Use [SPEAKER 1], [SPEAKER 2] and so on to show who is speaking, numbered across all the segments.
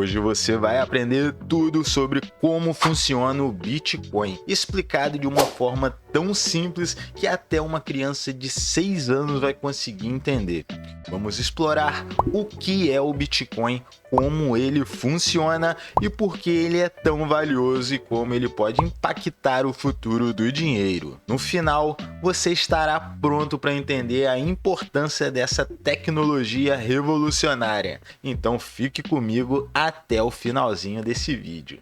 [SPEAKER 1] Hoje você vai aprender tudo sobre como funciona o Bitcoin, explicado de uma forma tão simples que até uma criança de 6 anos vai conseguir entender. Vamos explorar o que é o Bitcoin, como ele funciona e por que ele é tão valioso e como ele pode impactar o futuro do dinheiro. No final, você estará pronto para entender a importância dessa tecnologia revolucionária. Então fique comigo até o finalzinho desse vídeo.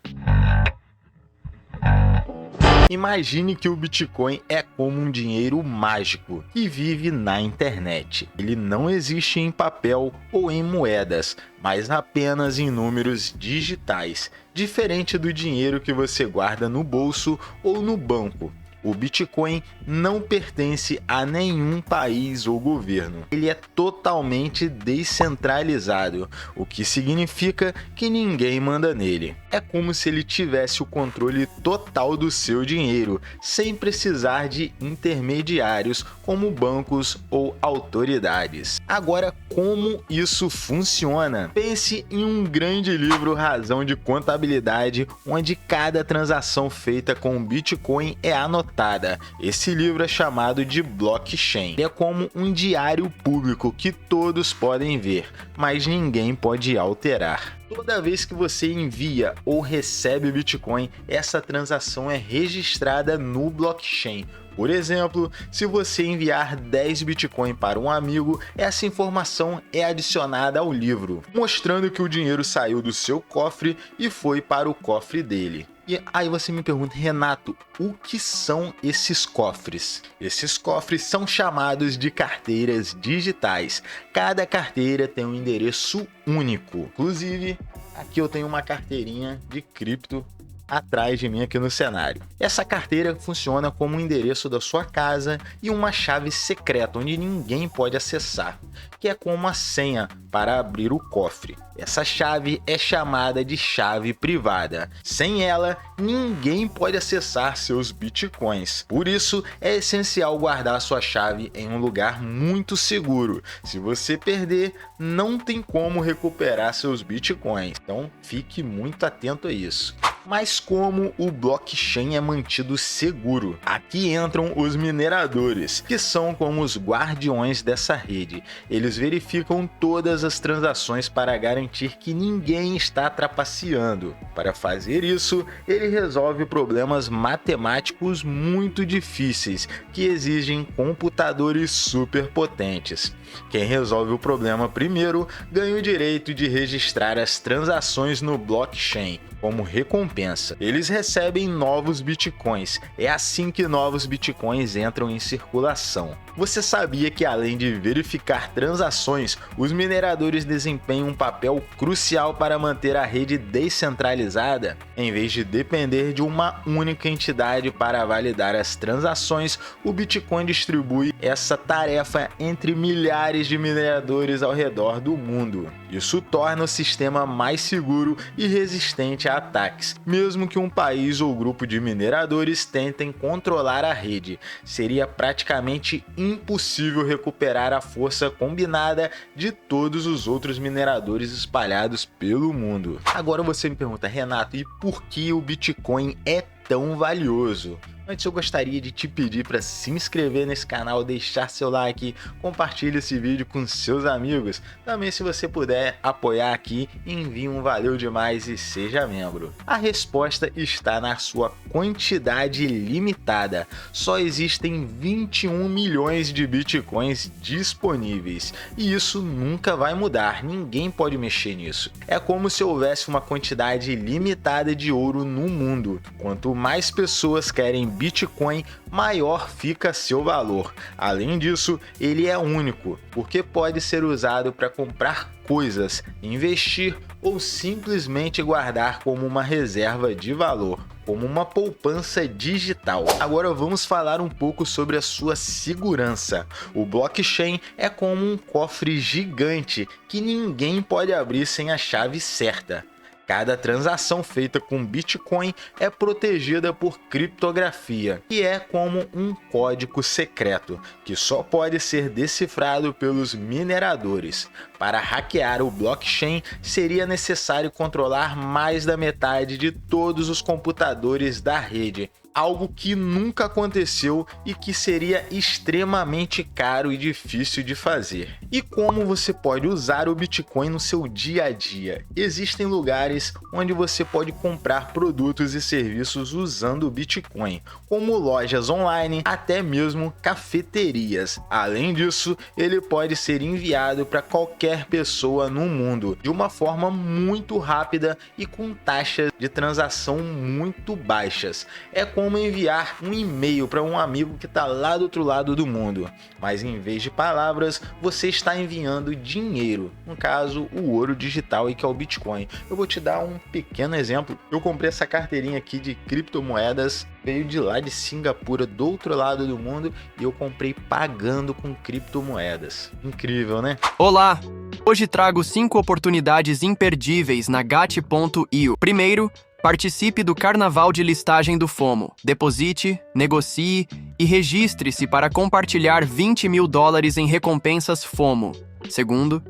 [SPEAKER 1] Imagine que o Bitcoin é como um dinheiro mágico que vive na internet. Ele não existe em papel ou em moedas, mas apenas em números digitais, diferente do dinheiro que você guarda no bolso ou no banco. O Bitcoin não pertence a nenhum país ou governo. Ele é totalmente descentralizado, o que significa que ninguém manda nele. É como se ele tivesse o controle total do seu dinheiro, sem precisar de intermediários como bancos ou autoridades. Agora, como isso funciona? Pense em um grande livro Razão de Contabilidade, onde cada transação feita com o Bitcoin é anotada. Esse livro é chamado de blockchain. É como um diário público que todos podem ver, mas ninguém pode alterar. Toda vez que você envia ou recebe Bitcoin, essa transação é registrada no blockchain. Por exemplo, se você enviar 10 Bitcoin para um amigo, essa informação é adicionada ao livro, mostrando que o dinheiro saiu do seu cofre e foi para o cofre dele. E aí você me pergunta, Renato, o que são esses cofres? Esses cofres são chamados de carteiras digitais. Cada carteira tem um endereço único. Inclusive, aqui eu tenho uma carteirinha de cripto atrás de mim aqui no cenário. Essa carteira funciona como o endereço da sua casa e uma chave secreta onde ninguém pode acessar, que é como a senha para abrir o cofre. Essa chave é chamada de chave privada. Sem ela, ninguém pode acessar seus bitcoins. Por isso, é essencial guardar sua chave em um lugar muito seguro. Se você perder, não tem como recuperar seus bitcoins. Então, fique muito atento a isso. Mas como o blockchain é mantido seguro? Aqui entram os mineradores, que são como os guardiões dessa rede. Eles verificam todas as transações para garantir que ninguém está trapaceando. Para fazer isso, ele resolve problemas matemáticos muito difíceis, que exigem computadores superpotentes. Quem resolve o problema primeiro ganha o direito de registrar as transações no blockchain. Como recompensa, eles recebem novos bitcoins. É assim que novos bitcoins entram em circulação. Você sabia que além de verificar transações, os mineradores desempenham um papel crucial para manter a rede descentralizada? Em vez de depender de uma única entidade para validar as transações, o Bitcoin distribui essa tarefa entre milhares de mineradores ao redor do mundo. Isso torna o sistema mais seguro e resistente a ataques. Mesmo que um país ou grupo de mineradores tentem controlar a rede, seria praticamente impossível recuperar a força combinada de todos os outros mineradores espalhados pelo mundo. Agora você me pergunta, Renato, e por que o Bitcoin é tão valioso? Antes eu gostaria de te pedir para se inscrever nesse canal, deixar seu like, compartilhe esse vídeo com seus amigos. Também, se você puder apoiar aqui, envie um valeu demais e seja membro. A resposta está na sua quantidade limitada. Só existem 21 milhões de bitcoins disponíveis e isso nunca vai mudar, ninguém pode mexer nisso. É como se houvesse uma quantidade limitada de ouro no mundo. Quanto mais pessoas querem Bitcoin, maior fica seu valor. Além disso, ele é único, porque pode ser usado para comprar coisas, investir ou simplesmente guardar como uma reserva de valor, como uma poupança digital. Agora vamos falar um pouco sobre a sua segurança. O blockchain é como um cofre gigante que ninguém pode abrir sem a chave certa. Cada transação feita com Bitcoin é protegida por criptografia, que é como um código secreto, que só pode ser decifrado pelos mineradores. Para hackear o blockchain, seria necessário controlar mais da metade de todos os computadores da rede, algo que nunca aconteceu e que seria extremamente caro e difícil de fazer. E como você pode usar o Bitcoin no seu dia a dia? Existem lugares onde você pode comprar produtos e serviços usando o Bitcoin, como lojas online, até mesmo cafeterias. Além disso, ele pode ser enviado para qualquer pessoa no mundo de uma forma muito rápida e com taxas de transação muito baixas. É como enviar um e-mail para um amigo que está lá do outro lado do mundo, mas em vez de palavras, você está enviando dinheiro, no caso, o ouro digital, e que é o Bitcoin. Eu vou te dar um pequeno exemplo. Eu comprei essa carteirinha aqui de criptomoedas, veio de lá de Singapura, do outro lado do mundo, e eu comprei pagando com criptomoedas. Incrível, né?
[SPEAKER 2] Olá! Hoje trago 5 oportunidades imperdíveis na Gat.io. Primeiro, participe do Carnaval de Listagem do FOMO. Deposite, negocie e registre-se para compartilhar $20 mil em recompensas FOMO. Segundo,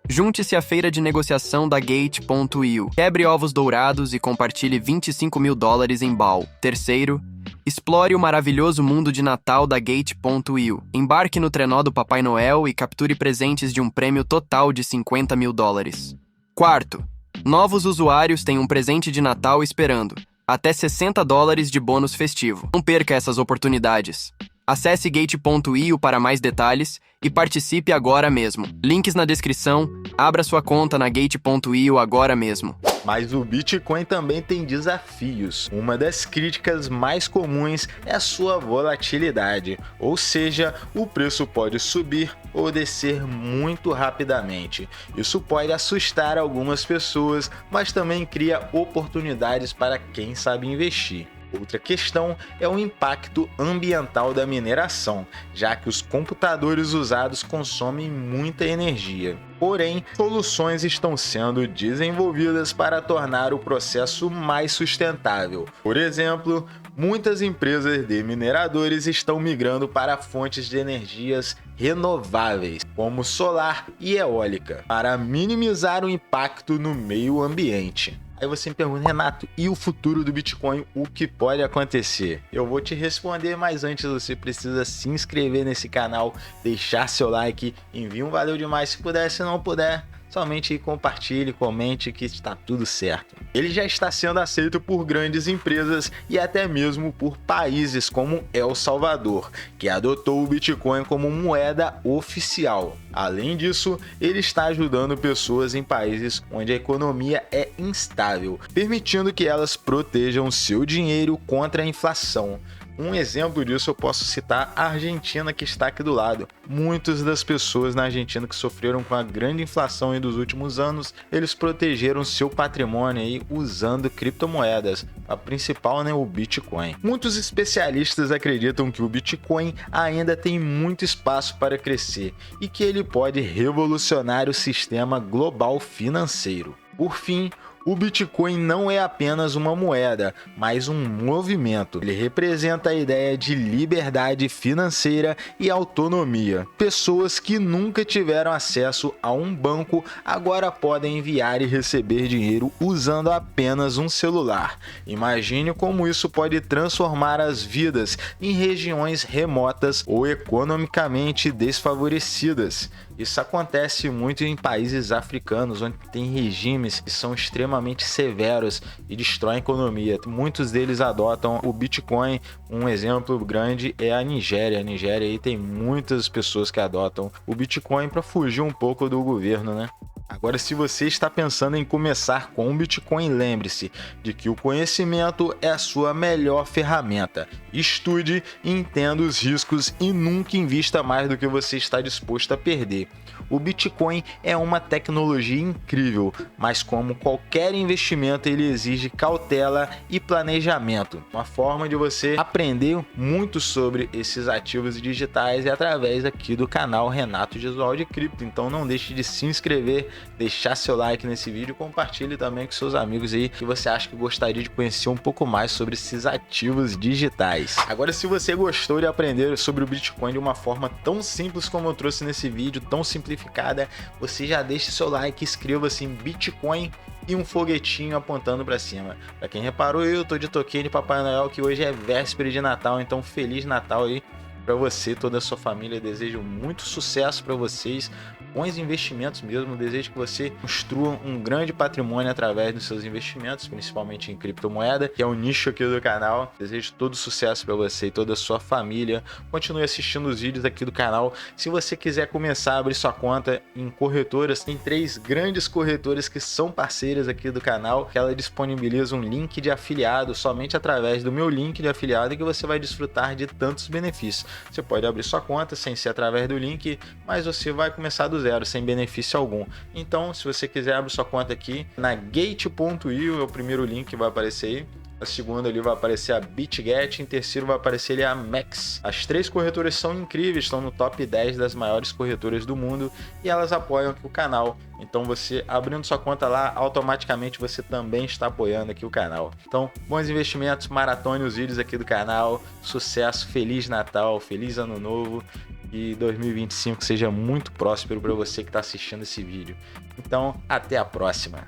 [SPEAKER 2] junte-se à feira de negociação da Gate.io. Quebre ovos dourados e compartilhe $25 mil em BAL. Terceiro, explore o maravilhoso mundo de Natal da Gate.io. Embarque no trenó do Papai Noel e capture presentes de um prêmio total de $50 mil. Quarto, novos usuários têm um presente de Natal esperando, até $60 de bônus festivo. Não perca essas oportunidades. Acesse Gate.io para mais detalhes e participe agora mesmo. Links na descrição, abra sua conta na Gate.io agora mesmo.
[SPEAKER 1] Mas o Bitcoin também tem desafios. Uma das críticas mais comuns é a sua volatilidade, ou seja, o preço pode subir ou descer muito rapidamente. Isso pode assustar algumas pessoas, mas também cria oportunidades para quem sabe investir. Outra questão é o impacto ambiental da mineração, já que os computadores usados consomem muita energia. Porém, soluções estão sendo desenvolvidas para tornar o processo mais sustentável. Por exemplo, muitas empresas de mineradores estão migrando para fontes de energias renováveis, como solar e eólica, para minimizar o impacto no meio ambiente. Aí você me pergunta, Renato, e o futuro do Bitcoin? O que pode acontecer? Eu vou te responder, mas antes você precisa se inscrever nesse canal, deixar seu like, envie um valeu demais se puder, se não puder, somente compartilhe, comente que está tudo certo. Ele já está sendo aceito por grandes empresas e até mesmo por países como El Salvador, que adotou o Bitcoin como moeda oficial. Além disso, ele está ajudando pessoas em países onde a economia é instável, permitindo que elas protejam seu dinheiro contra a inflação. Um exemplo disso eu posso citar a Argentina, que está aqui do lado. Muitas das pessoas na Argentina que sofreram com a grande inflação aí dos últimos anos, eles protegeram seu patrimônio aí usando criptomoedas. A principal, né, o Bitcoin. Muitos especialistas acreditam que o Bitcoin ainda tem muito espaço para crescer e que ele pode revolucionar o sistema global financeiro. Por fim, o Bitcoin não é apenas uma moeda, mas um movimento. Ele representa a ideia de liberdade financeira e autonomia. Pessoas que nunca tiveram acesso a um banco agora podem enviar e receber dinheiro usando apenas um celular. Imagine como isso pode transformar as vidas em regiões remotas ou economicamente desfavorecidas. Isso acontece muito em países africanos, onde tem regimes que são extremamente severos e destroem a economia. Muitos deles adotam o Bitcoin. Um exemplo grande é a Nigéria. A Nigéria aí tem muitas pessoas que adotam o Bitcoin para fugir um pouco do governo, né? Agora, se você está pensando em começar com o Bitcoin, lembre-se de que o conhecimento é a sua melhor ferramenta. Estude, entenda os riscos e nunca invista mais do que você está disposto a perder. O Bitcoin é uma tecnologia incrível, mas como qualquer investimento, ele exige cautela e planejamento. Uma forma de você aprender muito sobre esses ativos digitais é através aqui do canal Renato Jesualdi Cripto. Então não deixe de se inscrever, deixar seu like nesse vídeo, compartilhe também com seus amigos aí que você acha que gostaria de conhecer um pouco mais sobre esses ativos digitais. Agora, se você gostou de aprender sobre o Bitcoin de uma forma tão simples como eu trouxe nesse vídeo, tão simplificada, você já deixa seu like, inscreva-se em Bitcoin e um foguetinho apontando para cima. Para quem reparou, eu tô de toquinho de Papai Noel, que hoje é véspera de Natal, então Feliz Natal aí para você e toda a sua família. Desejo muito sucesso para vocês, bons investimentos mesmo. Desejo que você construa um grande patrimônio através dos seus investimentos, principalmente em criptomoeda, que é o nicho aqui do canal. Desejo todo sucesso para você e toda a sua família. Continue assistindo os vídeos aqui do canal. Se você quiser começar a abrir sua conta em corretoras, tem 3 grandes corretoras que são parceiras aqui do canal, que ela disponibiliza um link de afiliado somente através do meu link de afiliado, que você vai desfrutar de tantos benefícios. Você pode abrir sua conta sem ser através do link, mas você vai começar do zero, sem benefício algum. Então, se você quiser abrir sua conta aqui na Gate.io, é o primeiro link que vai aparecer aí. A segunda ali vai aparecer a BitGet, em terceiro vai aparecer ali a Max. As 3 corretoras são incríveis, estão no top 10 das maiores corretoras do mundo e elas apoiam aqui o canal. Então você abrindo sua conta lá, automaticamente você também está apoiando aqui o canal. Então, bons investimentos, maratone os vídeos aqui do canal, sucesso, Feliz Natal, Feliz Ano Novo e 2025 seja muito próspero para você que está assistindo esse vídeo. Então, até a próxima!